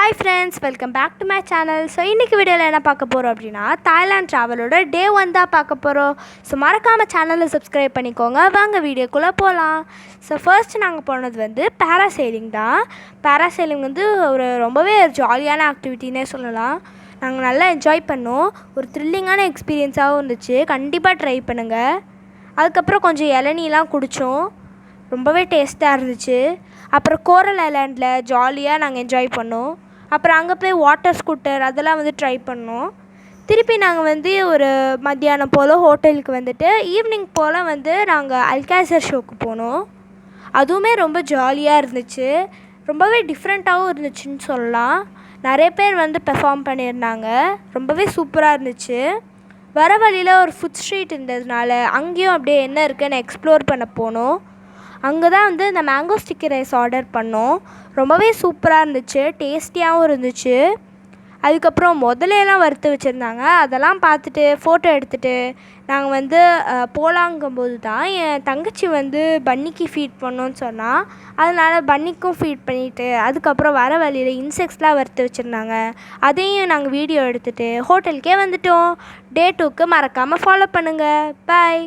Hi friends, welcome back to my channel. So இன்னைக்கு வீடியோவில் என்ன பார்க்க போகிறோம் அப்படின்னா தாய்லாந்து ட்ராவலோட டே 1 தான் பார்க்க போகிறோம். ஸோ மறக்காமல் சேனலை சப்ஸ்கிரைப் பண்ணிக்கோங்க. வாங்க வீடியோக்குள்ளே போகலாம். ஸோ ஃபர்ஸ்ட் நாங்கள் போனது வந்து பேராசெயிலிங் தான். பேராசெயிலிங் வந்து ரொம்பவே ஜாலியான ஆக்டிவிட்டினே சொல்லலாம். நாங்கள் நல்லா என்ஜாய் பண்ணோம். ஒரு த்ரில்லிங்கான எக்ஸ்பீரியன்ஸாகவும் இருந்துச்சு. கண்டிப்பாக ட்ரை பண்ணுங்கள். அதுக்கப்புறம் கொஞ்சம் இளநீலாம் குடித்தோம். ரொம்பவே டேஸ்ட்டாக இருந்துச்சு. அப்புறம் கோரல் ஐலாண்டில் ஜாலியாக நாங்கள் என்ஜாய் பண்ணோம். அப்புறம் அங்கே போய் வாட்டர் ஸ்கூட்டர் அதெல்லாம் வந்து ட்ரை பண்ணோம். திருப்பி நாங்கள் வந்து ஒரு மத்தியானம் போல் ஹோட்டலுக்கு வந்துட்டு ஈவினிங் போல் வந்து நாங்கள் அல்காசர் ஷோக்கு போனோம். அதுவுமே ரொம்ப ஜாலியாக இருந்துச்சு. ரொம்பவே டிஃப்ரெண்ட்டாகவும் இருந்துச்சுன்னு சொல்லலாம். நிறைய பேர் வந்து பெர்ஃபார்ம் பண்ணியிருந்தாங்க. ரொம்பவே சூப்பராக இருந்துச்சு. வர வழியில் ஒரு ஃபுட் ஸ்ட்ரீட் இருந்ததுனால அங்கேயும் அப்படியே என்ன இருக்குன்னு எக்ஸ்ப்ளோர் பண்ண போனோம். அங்கே தான் வந்து இந்த மேங்கோ ஸ்டிக்கி ரைஸ் ஆர்டர் பண்ணோம். ரொம்பவே சூப்பராக இருந்துச்சு. டேஸ்டியாகவும் இருந்துச்சு. அதுக்கப்புறம் முதலையெல்லாம் வறுத்து வச்சுருந்தாங்க. அதெல்லாம் பார்த்துட்டு ஃபோட்டோ எடுத்துகிட்டு நாங்கள் வந்து போலாங்கும்போது தான் என் தங்கச்சி வந்து பன்னிக்கு ஃபீட் பண்ணோன்னு சொன்னால், அதனால் பன்னிக்கும் ஃபீட் பண்ணிவிட்டு அதுக்கப்புறம் வர வழியில் இன்செக்ட்ஸ்லாம் வறுத்து வச்சுருந்தாங்க. அதையும் நாங்கள் வீடியோ எடுத்துகிட்டு ஹோட்டலுக்கே வந்துவிட்டோம். டே 2க்கு மறக்காமல் ஃபாலோ பண்ணுங்கள். பாய்.